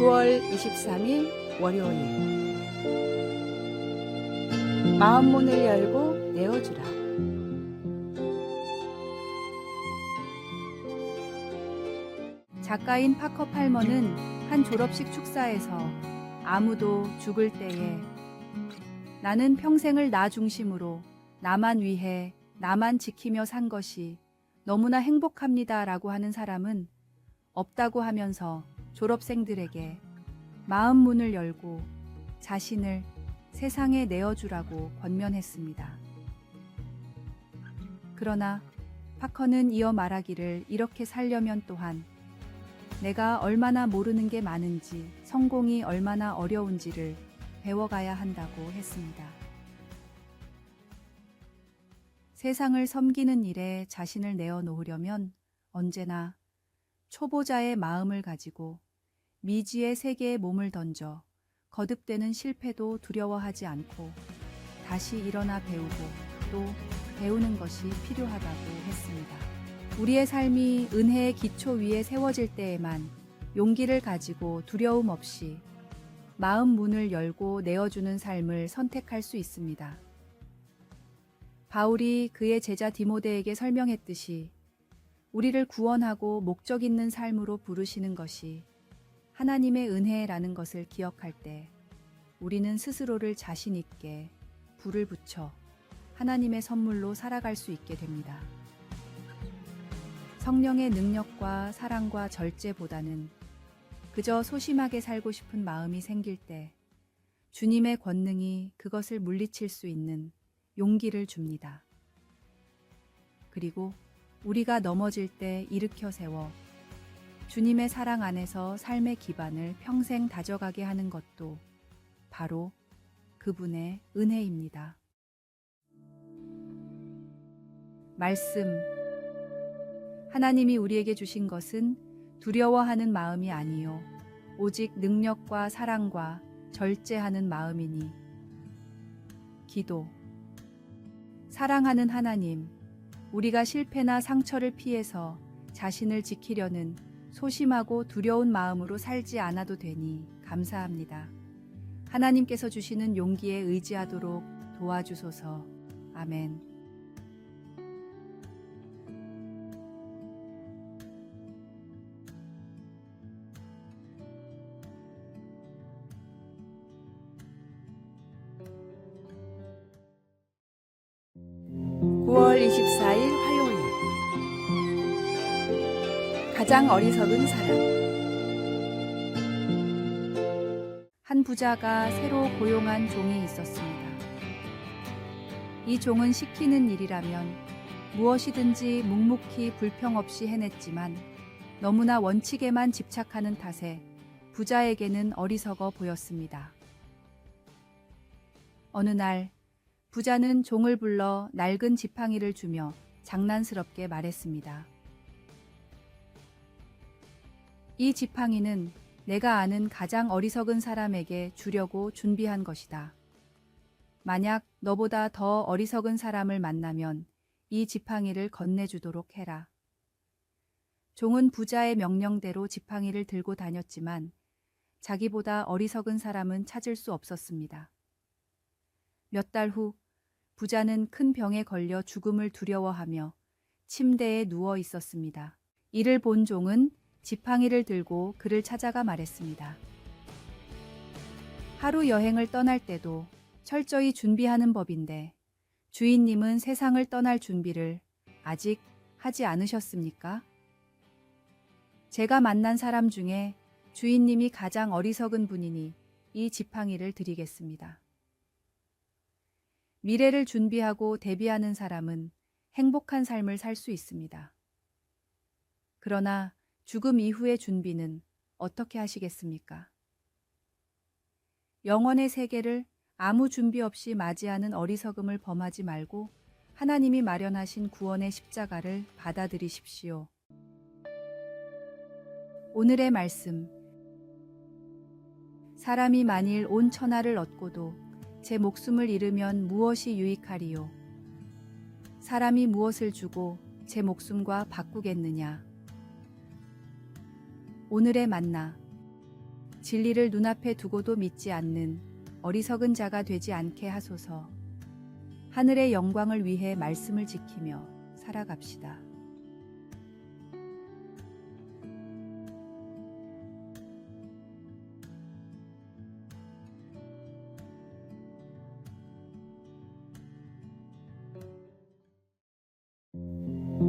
9월 23일 월요일. 마음 문을 열고 내어주라. 작가인 파커 팔머는 한 졸업식 축사에서 아무도 죽을 때에 나는 평생을 나 중심으로 나만 위해 나만 지키며 산 것이 너무나 행복합니다 라고 하는 사람은 없다고 하면서 졸업생들에게 마음 문을 열고 자신을 세상에 내어주라고 권면했습니다. 그러나 파커는 이어 말하기를 이렇게 살려면 또한 내가 얼마나 모르는 게 많은지, 성공이 얼마나 어려운지를 배워가야 한다고 했습니다. 세상을 섬기는 일에 자신을 내어놓으려면 언제나 초보자의 마음을 가지고 미지의 세계에 몸을 던져 거듭되는 실패도 두려워하지 않고 다시 일어나 배우고 또 배우는 것이 필요하다고 했습니다. 우리의 삶이 은혜의 기초 위에 세워질 때에만 용기를 가지고 두려움 없이 마음 문을 열고 내어주는 삶을 선택할 수 있습니다. 바울이 그의 제자 디모데에게 설명했듯이 우리를 구원하고 목적 있는 삶으로 부르시는 것이 하나님의 은혜라는 것을 기억할 때 우리는 스스로를 자신 있게 불을 붙여 하나님의 선물로 살아갈 수 있게 됩니다. 성령의 능력과 사랑과 절제보다는 그저 소심하게 살고 싶은 마음이 생길 때 주님의 권능이 그것을 물리칠 수 있는 용기를 줍니다. 그리고 우리가 넘어질 때 일으켜 세워 주님의 사랑 안에서 삶의 기반을 평생 다져가게 하는 것도 바로 그분의 은혜입니다. 말씀. 하나님이 우리에게 주신 것은 두려워하는 마음이 아니요 오직 능력과 사랑과 절제하는 마음이니. 기도. 사랑하는 하나님, 우리가 실패나 상처를 피해서 자신을 지키려는 소심하고 두려운 마음으로 살지 않아도 되니 감사합니다. 하나님께서 주시는 용기에 의지하도록 도와주소서. 아멘. (9월 24일) 화요일. 가장 어리석은 사람. 한 부자가 새로 고용한 종이 있었습니다. 이 종은 시키는 일이라면 무엇이든지 묵묵히 불평 없이 해냈지만 너무나 원칙에만 집착하는 탓에 부자에게는 어리석어 보였습니다. 어느 날 부자는 종을 불러 낡은 지팡이를 주며 장난스럽게 말했습니다. 이 지팡이는 내가 아는 가장 어리석은 사람에게 주려고 준비한 것이다. 만약 너보다 더 어리석은 사람을 만나면 이 지팡이를 건네주도록 해라. 종은 부자의 명령대로 지팡이를 들고 다녔지만 자기보다 어리석은 사람은 찾을 수 없었습니다. 몇 달 후 부자는 큰 병에 걸려 죽음을 두려워하며 침대에 누워 있었습니다. 이를 본 종은 지팡이를 들고 그를 찾아가 말했습니다. 하루 여행을 떠날 때도 철저히 준비하는 법인데 주인님은 세상을 떠날 준비를 아직 하지 않으셨습니까? 제가 만난 사람 중에 주인님이 가장 어리석은 분이니 이 지팡이를 드리겠습니다. 미래를 준비하고 대비하는 사람은 행복한 삶을 살 수 있습니다. 그러나 죽음 이후의 준비는 어떻게 하시겠습니까? 영원의 세계를 아무 준비 없이 맞이하는 어리석음을 범하지 말고 하나님이 마련하신 구원의 십자가를 받아들이십시오. 오늘의 말씀. 사람이 만일 온 천하를 얻고도 제 목숨을 잃으면 무엇이 유익하리요? 사람이 무엇을 주고 제 목숨과 바꾸겠느냐? 오늘의 만나. 진리를 눈앞에 두고도 믿지 않는 어리석은 자가 되지 않게 하소서. 하늘의 영광을 위해 말씀을 지키며 살아갑시다.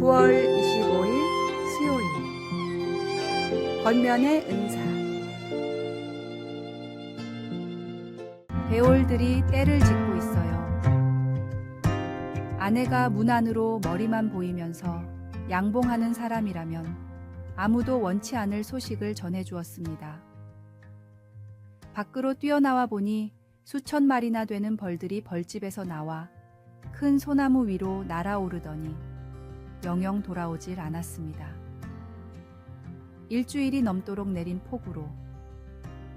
(9월 25일) 수요일 권면의 은사. 배올들이 때를 짓고 있어요. 아내가 문 안으로 머리만 보이면서 양봉하는 사람이라면 아무도 원치 않을 소식을 전해주었습니다. 밖으로 뛰어나와 보니 수천 마리나 되는 벌들이 벌집에서 나와 큰 소나무 위로 날아오르더니 영영 돌아오질 않았습니다. 일주일이 넘도록 내린 폭우로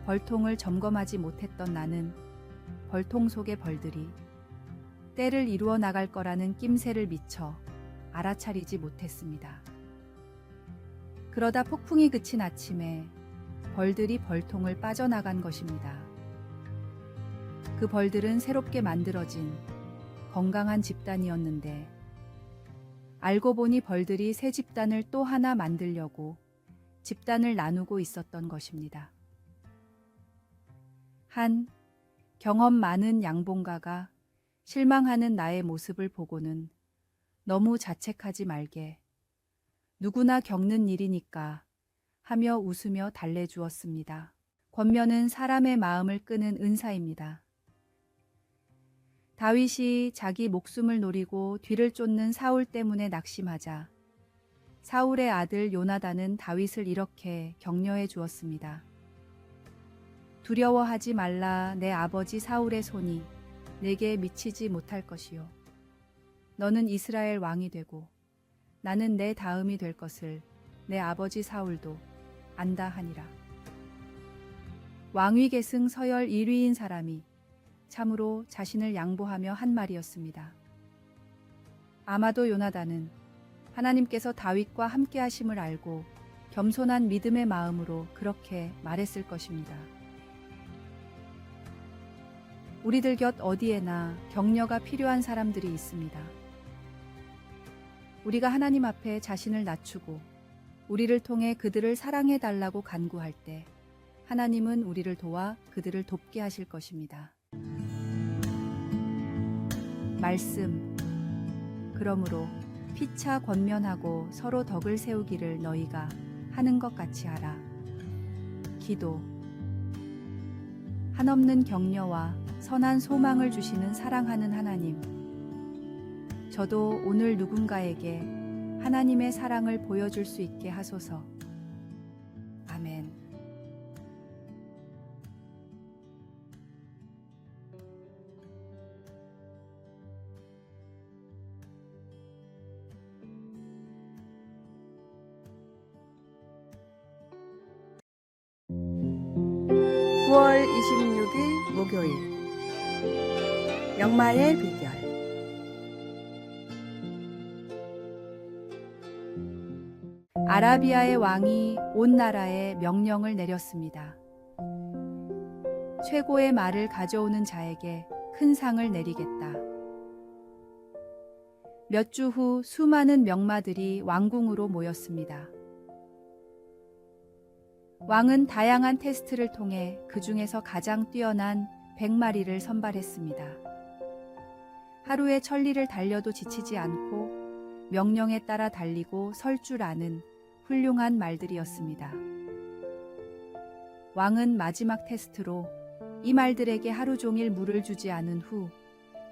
벌통을 점검하지 못했던 나는 벌통 속의 벌들이 때를 이루어 나갈 거라는 낌새를 미쳐 알아차리지 못했습니다. 그러다 폭풍이 그친 아침에 벌들이 벌통을 빠져나간 것입니다. 그 벌들은 새롭게 만들어진 건강한 집단이었는데 알고 보니 벌들이 새 집단을 또 하나 만들려고 집단을 나누고 있었던 것입니다. 한 경험 많은 양봉가가 실망하는 나의 모습을 보고는 너무 자책하지 말게, 누구나 겪는 일이니까 하며 웃으며 달래주었습니다. 권면은 사람의 마음을 끄는 은사입니다. 다윗이 자기 목숨을 노리고 뒤를 쫓는 사울 때문에 낙심하자 사울의 아들 요나단은 다윗을 이렇게 격려해 주었습니다. 두려워하지 말라. 내 아버지 사울의 손이 내게 미치지 못할 것이요. 너는 이스라엘 왕이 되고 나는 내 다음이 될 것을 내 아버지 사울도 안다 하니라. 왕위 계승 서열 1위인 사람이 참으로 자신을 양보하며 한 말이었습니다. 아마도 요나단은 하나님께서 다윗과 함께 하심을 알고 겸손한 믿음의 마음으로 그렇게 말했을 것입니다. 우리들 곁 어디에나 격려가 필요한 사람들이 있습니다. 우리가 하나님 앞에 자신을 낮추고 우리를 통해 그들을 사랑해 달라고 간구할 때 하나님은 우리를 도와 그들을 돕게 하실 것입니다. 말씀. 그러므로 피차 권면하고 서로 덕을 세우기를 너희가 하는 것 같이 하라. 기도. 한없는 격려와 선한 소망을 주시는 사랑하는 하나님, 저도 오늘 누군가에게 하나님의 사랑을 보여줄 수 있게 하소서. 아멘. (9월 26일) 목요일 명마의 비결. 아라비아의 왕이 온 나라에 명령을 내렸습니다. 최고의 말을 가져오는 자에게 큰 상을 내리겠다. 몇 주 후 수많은 명마들이 왕궁으로 모였습니다. 왕은 다양한 테스트를 통해 그 중에서 가장 뛰어난 100마리를 선발했습니다. 하루에 천리를 달려도 지치지 않고 명령에 따라 달리고 설 줄 아는 훌륭한 말들이었습니다. 왕은 마지막 테스트로 이 말들에게 하루 종일 물을 주지 않은 후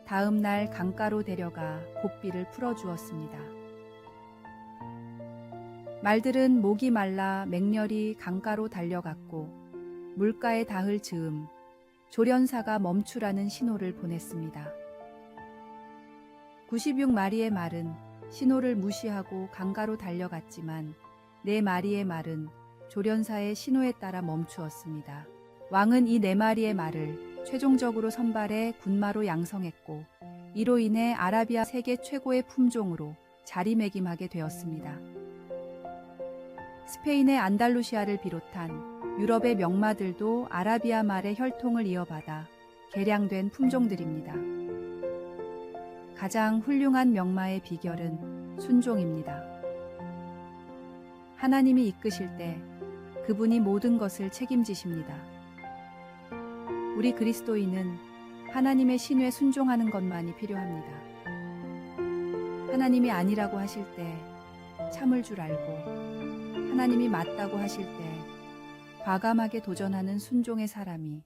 다음 날 강가로 데려가 고삐를 풀어주었습니다. 말들은 목이 말라 맹렬히 강가로 달려갔고 물가에 닿을 즈음 조련사가 멈추라는 신호를 보냈습니다. 96마리의 말은 신호를 무시하고 강가로 달려갔지만 4마리의 말은 조련사의 신호에 따라 멈추었습니다. 왕은 이 4마리의 말을 최종적으로 선발해 군마로 양성했고 이로 인해 아라비아 세계 최고의 품종으로 자리매김하게 되었습니다. 스페인의 안달루시아를 비롯한 유럽의 명마들도 아라비아 말의 혈통을 이어받아 개량된 품종들입니다. 가장 훌륭한 명마의 비결은 순종입니다. 하나님이 이끄실 때 그분이 모든 것을 책임지십니다. 우리 그리스도인은 하나님의 신뢰에 순종하는 것만이 필요합니다. 하나님이 아니라고 하실 때 참을 줄 알고 하나님이 맞다고 하실 때 과감하게 도전하는 순종의 사람이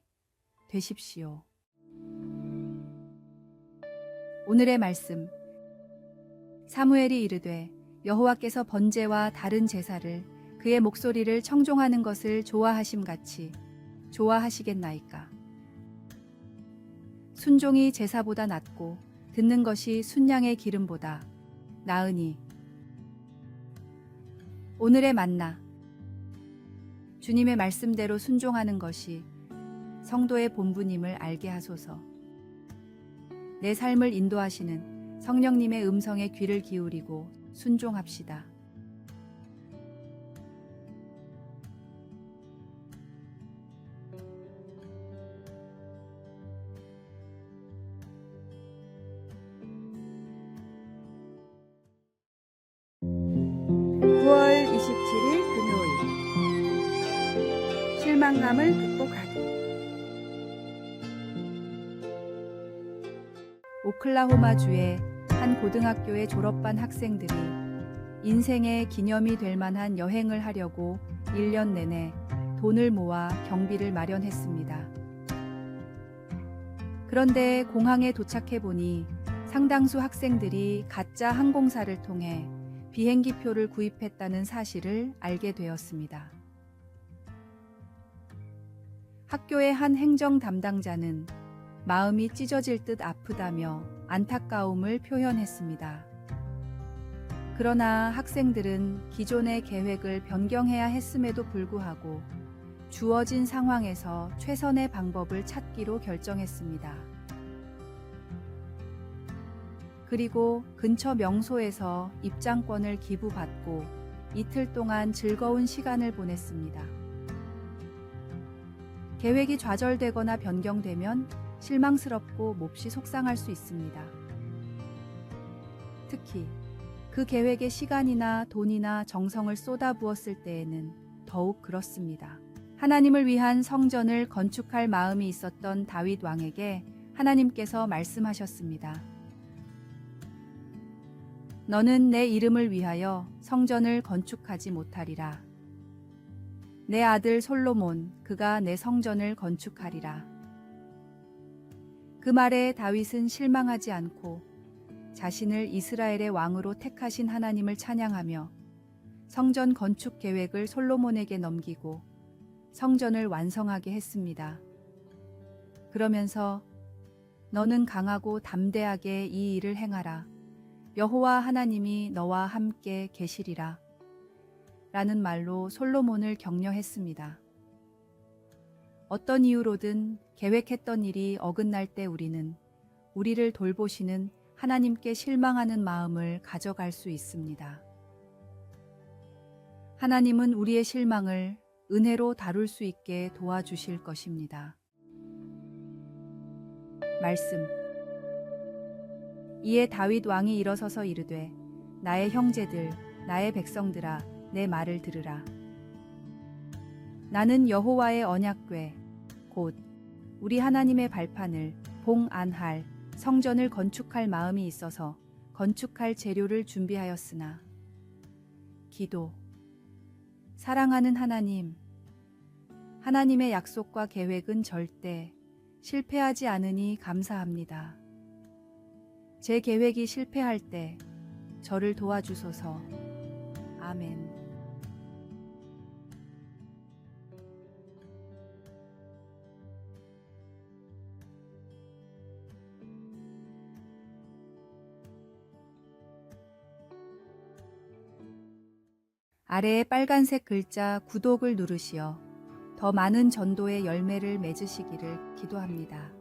되십시오. 오늘의 말씀. 사무엘이 이르되 여호와께서 번제와 다른 제사를 그의 목소리를 청종하는 것을 좋아하심같이 좋아하시겠나이까. 순종이 제사보다 낫고 듣는 것이 순양의 기름보다 나으니. 오늘의 만나. 주님의 말씀대로 순종하는 것이 성도의 본분임을 알게 하소서. 내 삶을 인도하시는 성령님의 음성에 귀를 기울이고 순종합시다. (9월 27일) 금요일. 실망감을 극복하기. 오클라호마주의 한 고등학교의 졸업반 학생들이 인생의 기념이 될 만한 여행을 하려고 1년 내내 돈을 모아 경비를 마련했습니다. 그런데 공항에 도착해 보니 상당수 학생들이 가짜 항공사를 통해 비행기표를 구입했다는 사실을 알게 되었습니다. 학교의 한 행정 담당자는 마음이 찢어질 듯 아프다며 안타까움을 표현했습니다. 그러나 학생들은 기존의 계획을 변경해야 했음에도 불구하고 주어진 상황에서 최선의 방법을 찾기로 결정했습니다. 그리고 근처 명소에서 입장권을 기부받고 이틀 동안 즐거운 시간을 보냈습니다. 계획이 좌절되거나 변경되면 실망스럽고 몹시 속상할 수 있습니다. 특히 그 계획에 시간이나 돈이나 정성을 쏟아부었을 때에는 더욱 그렇습니다. 하나님을 위한 성전을 건축할 마음이 있었던 다윗 왕에게 하나님께서 말씀하셨습니다. 너는 내 이름을 위하여 성전을 건축하지 못하리라. 내 아들 솔로몬, 그가 내 성전을 건축하리라. 그 말에 다윗은 실망하지 않고 자신을 이스라엘의 왕으로 택하신 하나님을 찬양하며 성전 건축 계획을 솔로몬에게 넘기고 성전을 완성하게 했습니다. 그러면서 너는 강하고 담대하게 이 일을 행하라. 여호와 하나님이 너와 함께 계시리라. 라는 말로 솔로몬을 격려했습니다. 어떤 이유로든 계획했던 일이 어긋날 때 우리는 우리를 돌보시는 하나님께 실망하는 마음을 가져갈 수 있습니다. 하나님은 우리의 실망을 은혜로 다룰 수 있게 도와주실 것입니다. 말씀. 이에 다윗 왕이 일어서서 이르되 나의 형제들, 나의 백성들아, 내 말을 들으라. 나는 여호와의 언약궤 곧 우리 하나님의 발판을 봉안할 성전을 건축할 마음이 있어서 건축할 재료를 준비하였으나. 기도. 사랑하는 하나님, 하나님의 약속과 계획은 절대 실패하지 않으니 감사합니다. 제 계획이 실패할 때 저를 도와주소서. 아멘. 아래에 빨간색 글자 구독을 누르시어 더 많은 전도의 열매를 맺으시기를 기도합니다.